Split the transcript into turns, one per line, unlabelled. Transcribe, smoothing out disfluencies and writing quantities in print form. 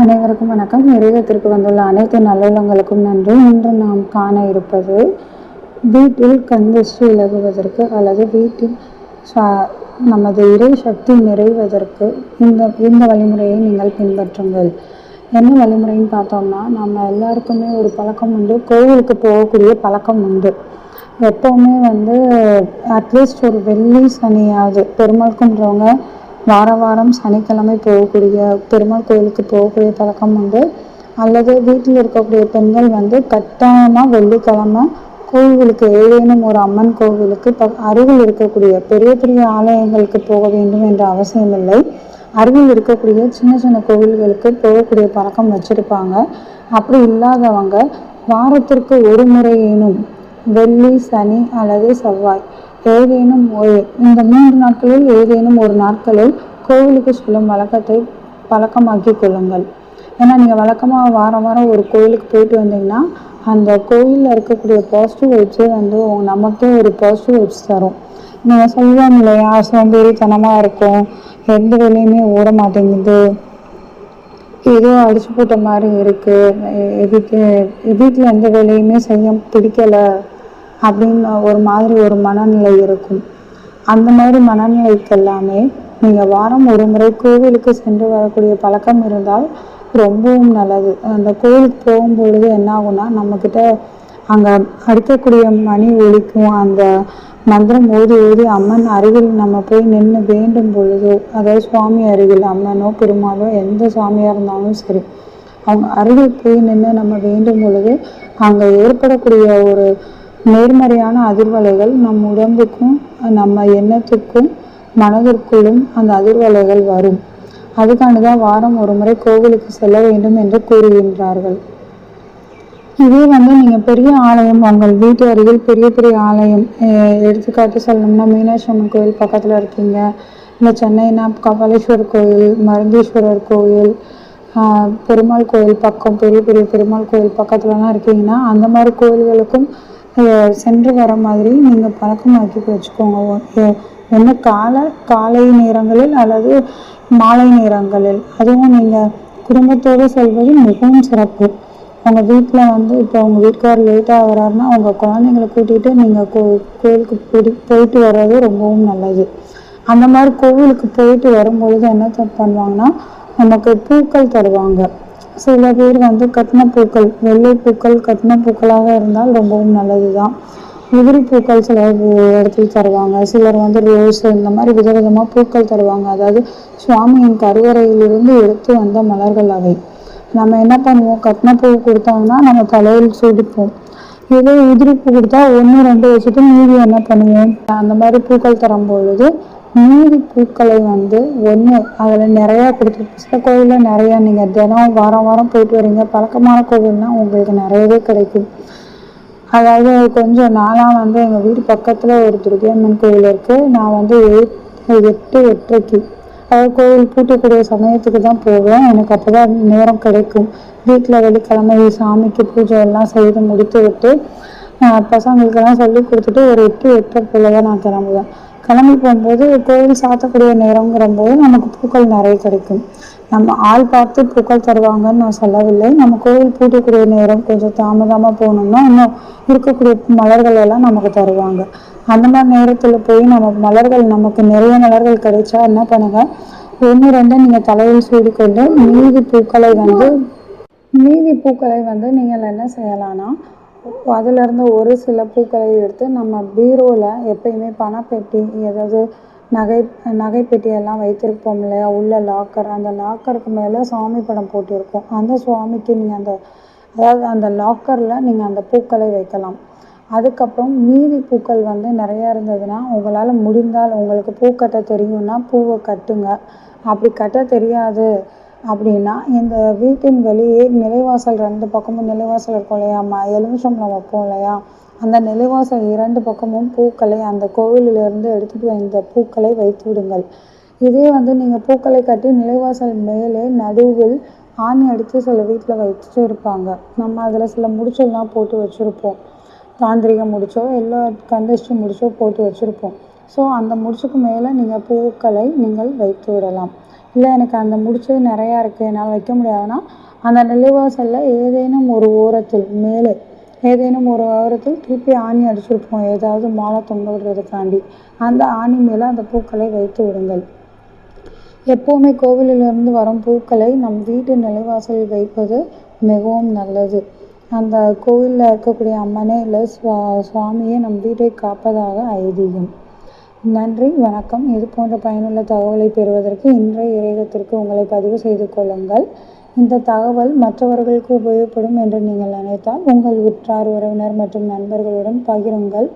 அனைவருக்கும் வணக்கம். இறைவத்திற்கு வந்துள்ள அனைத்து நல்லுள்ளங்களுக்கும் நன்றி. இன்று நாம் காண இருப்பது வீட்டில் கந்திஷ்டி விலகுவதற்கு அல்லது வீட்டில் நமது இறை சக்தி நிறைவதற்கு இந்த வழிமுறையை நீங்கள் பின்பற்றுங்கள். என்ன வழிமுறைன்னு பார்த்தோம்னா, நம்ம எல்லாருக்குமே ஒரு பழக்கம் உண்டு, கோவிலுக்கு போகக்கூடிய பழக்கம் உண்டு. எப்போவுமே அட்லீஸ்ட் ஒரு வெள்ளி சனியாவது பெருமாள் கும்பிட்றவங்க வாரம் சனிக்கிழமை போகக்கூடிய பெருமாள் கோயிலுக்கு போகக்கூடிய பழக்கம் உண்டு. அல்லது வீட்டில் இருக்கக்கூடிய பெண்கள் கட்டாயமாக வெள்ளிக்கிழமை கோவிலுக்கு ஏதேனும் ஒரு அம்மன் கோவிலுக்கு அருகில் இருக்கக்கூடிய பெரிய பெரிய ஆலயங்களுக்கு போக வேண்டும் என்ற அவசியம் இல்லை. அருகில் இருக்கக்கூடிய சின்ன சின்ன கோவில்களுக்கு போகக்கூடிய பழக்கம் வச்சுருப்பாங்க. அப்படி இல்லாதவங்க வாரத்திற்கு ஒரு முறையேனும் வெள்ளி சனி அல்லது செவ்வாய் ஏதேனும் இந்த 3 நாட்களில் ஏதேனும் ஒரு நாட்களில் கோவிலுக்கு செல்லும் வழக்கத்தை பழக்கமாக்கி கொள்ளுங்கள். ஏன்னா நீங்கள் வழக்கமாக வாரம் ஒரு கோவிலுக்கு போயிட்டு வந்தீங்கன்னா அந்த கோயிலில் இருக்கக்கூடிய பாசிட்டிவ் வைப்ஸே நமக்கே ஒரு பாசிட்டிவ் வைப்ஸ் தரும். நீங்கள் சொல்லுவாங்க இல்லையா, சோம்பேறித்தனமாக இருக்கும், எந்த வேலையுமே ஓட மாட்டேங்குது, ஏதோ அடிச்சு போட்ட மாதிரி இருக்குது, வீட்டில் எந்த வேலையுமே செய்ய பிடிக்கலை அப்படின்னு ஒரு மனநிலை இருக்கும். அந்த மாதிரி மனநிலைக்கு எல்லாமே நீங்கள் வாரம் ஒரு முறை கோவிலுக்கு சென்று வரக்கூடிய பழக்கம் இருந்தால் ரொம்பவும் நல்லது. அந்த கோவிலுக்கு போகும்பொழுது என்ன ஆகும்னா, நம்மக்கிட்ட அங்கே அடிக்கக்கூடிய மணி ஒலிக்கும், அந்த மந்திரம் ஓதி அம்மன் அருகில் நம்ம போய் நின்று வேண்டும் பொழுதோ, அதாவது சுவாமி அருகில் அம்மனோ பெருமாளோ எந்த சாமியாக இருந்தாலும் சரி, அவங்க அருகில் போய் நின்று நம்ம வேண்டும் பொழுது அங்கே ஏற்படக்கூடிய ஒரு நேர்மறையான அதிர்வலைகள் நம் உடம்புக்கும் நம்ம எண்ணத்துக்கும் மனதிற்குள்ளும் அந்த அதிர்வலைகள் வரும். அதுக்கானதான் வாரம் ஒரு முறை கோவிலுக்கு செல்ல வேண்டும் என்று கூறுகின்றார்கள். இதே நீங்கள் பெரிய ஆலயம், உங்கள் வீட்டு அருகில் பெரிய பெரிய ஆலயம், எடுத்துக்காட்டு சொல்லணும்னா மீனாட்சி அம்மன் கோயில் பக்கத்தில் இருக்கீங்க, இல்லை சென்னைனா கபாலீஸ்வரர் கோயில், மருந்தீஸ்வரர் கோயில், பெருமாள் கோயில் பக்கம், பெரிய பெரிய பெருமாள் கோயில் பக்கத்துலலாம் இருக்கீங்கன்னா அந்த மாதிரி கோயில்களுக்கும் சென்று வர மாதிரி நீங்கள் பழக்கமாக்கி வச்சுக்கோங்க. ஒன்று காலை நேரங்களில் அல்லது மாலை நேரங்களில், அதுவும் நீங்கள் குடும்பத்தோடு செல்வது மிகவும் சிறப்பு. உங்கள் வீட்டில் இப்போ உங்கள் வீட்டுக்காரர் லேட்டாக வர்றாருன்னா உங்கள் குழந்தைங்களை கூட்டிகிட்டு நீங்கள் கோவிலுக்கு போயிட்டு வர்றது ரொம்பவும் நல்லது. அந்த மாதிரி கோவிலுக்கு போயிட்டு வரும்பொழுது என்ன பண்ணுவாங்கன்னா, நமக்கு பூக்கள் தருவாங்க. சில பேர் கட்டின பூக்கள், வெள்ளை பூக்கள் கட்டின பூக்களாக இருந்தால் ரொம்பவும் நல்லது தான். உதிரி பூக்கள் சில இடத்துல தருவாங்க. சிலர் ரோஸ், இந்த மாதிரி விதவிதமாக பூக்கள் தருவாங்க. அதாவது சுவாமியின் கருவறையிலிருந்து எடுத்து வந்த மலர்கள் அவை. நம்ம என்ன பண்ணுவோம், கட்டின பூ கொடுத்தோம்னா நம்ம தலையில் சூடிப்போம். இதே உதிரி பூ கொடுத்தா 1 2 வச்சுட்டு மீதி என்ன பண்ணுவோம், அந்த மாதிரி பூக்கள் தரும் பொழுது மீதி பூக்களை ஒன்று அதில் நிறையா கொடுத்துருப்போம். சில கோவிலில் நிறையா நீங்கள் தினம் வாரம் போயிட்டு வரீங்க, பழக்கமான கோவில்னால் உங்களுக்கு நிறையவே கிடைக்கும். அதாவது கொஞ்சம் நாளாக எங்கள் வீடு பக்கத்தில் ஒரு துர்கையம்மன் கோவில் இருக்குது. நான் 8:30க்கு, அதாவது கோவில் பூட்டக்கூடிய சமயத்துக்கு தான் போவேன். எனக்கு அப்போ தான் நேரம் கிடைக்கும். வீட்டில் வெள்ளிக்கிழமை சாமிக்கு பூஜை எல்லாம் செய்து முடித்து விட்டு பசங்களுக்கெல்லாம் சொல்லி கொடுத்துட்டு ஒரு 8:30 போல தான் நான் கிளம்புவேன். கிளம்பி போகும்போது கோவில் சாத்தக்கூடிய நேரங்கிற போது நமக்கு பூக்கள் நிறைய கிடைக்கும். நம்ம ஆள் பார்த்து பூக்கள் தருவாங்கன்னு நான் சொல்லவில்லை. நம்ம கோவில் பூட்டக்கூடிய நேரம் கொஞ்சம் தாமதமாக போகணும்னா இன்னும் இருக்கக்கூடிய மலர்கள் எல்லாம் நமக்கு தருவாங்க. அந்த மாதிரி நேரத்தில் போய் நமக்கு நிறைய மலர்கள் கிடைச்சா என்ன பண்ணுங்க, 1 2 நீங்கள் தலையில் சூடிக்கொண்டு மீதி பூக்களை நீங்கள் என்ன செய்யலாம்னா, அதிலிருந்து ஒரு சில பூக்களை எடுத்து நம்ம பீரோவில் எப்பயுமே பணப்பெட்டி, ஏதாவது நகைப்பெட்டி எல்லாம் வைத்திருப்போம் இல்லையா, உள்ள லாக்கர், அந்த லாக்கருக்கு மேலே சாமி படம் போட்டிருக்கோம். அந்த சுவாமிக்கு நீங்கள் அந்த லாக்கரில் நீங்கள் அந்த பூக்களை வைக்கலாம். அதுக்கப்புறம் மீதி பூக்கள் நிறையா இருந்ததுன்னா, உங்களால் முடிந்தால், உங்களுக்கு பூ கட்ட தெரியும்னா பூவை கட்டுங்க. அப்படி கட்ட தெரியாது அப்படின்னா இந்த வீட்டின் வெளியே நிலைவாசல் 2 பக்கமும் நிலைவாசல் இருக்கும் இல்லையா, எலுமிச்சம்பழம் வைப்போம் இல்லையா, அந்த நிலைவாசல் 2 பக்கமும் பூக்களை அந்த கோவிலிலிருந்து எடுத்துகிட்டு வந்த பூக்களை வைத்து விடுங்கள். இதே நீங்கள் பூக்களை கட்டி நிலைவாசல் மேலே நடுவில் ஆணி அடித்து சில வீட்டில் வச்சுட்டு இருப்பாங்க. நம்ம அதில் சில முடிச்செல்லாம் போட்டு வச்சுருப்போம். தாந்திரிக முடிச்சோ இல்லை கந்திஷ்டி முடிச்சோ போட்டு வச்சுருப்போம். ஸோ அந்த முடிச்சுக்கு மேலே நீங்கள் பூக்களை நீங்கள் வைத்து விடலாம். இல்லை எனக்கு அந்த முடிச்சு நிறையா இருக்குது என்னால் வைக்க முடியாதுன்னா அந்த நிலைவாசலில் ஏதேனும் ஒரு ஓரத்தில் மேலே ஏதேனும் ஒரு ஓரத்தில் திருப்பி ஆணி அடிச்சிருப்போம், ஏதாவது மாலை தொங்க விடுறதுக்காண்டி. அந்த ஆணி மேலே அந்த பூக்களை வைத்து விடுங்கள். எப்போவுமே கோவிலிலிருந்து வரும் பூக்களை நம் வீட்டு நிலைவாசலில் வைப்பது மிகவும் நல்லது. அந்த கோவிலில் இருக்கக்கூடிய அம்மனே இல்லை சுவாமியே நம் வீட்டை காப்பதாக ஐதீகம். நன்றி, வணக்கம். இது போன்ற பயனுள்ள தகவலை பெறுவதற்கு இன்றைய இறையகத்திற்கு உங்களை பதிவு செய்து கொள்ளுங்கள். இந்த தகவல் மற்றவர்களுக்கு உபயோகப்படும் என்று நீங்கள் நினைத்தால் உங்கள் உற்றார் உறவினர் மற்றும் நண்பர்களுடன் பகிருங்கள்.